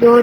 2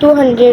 200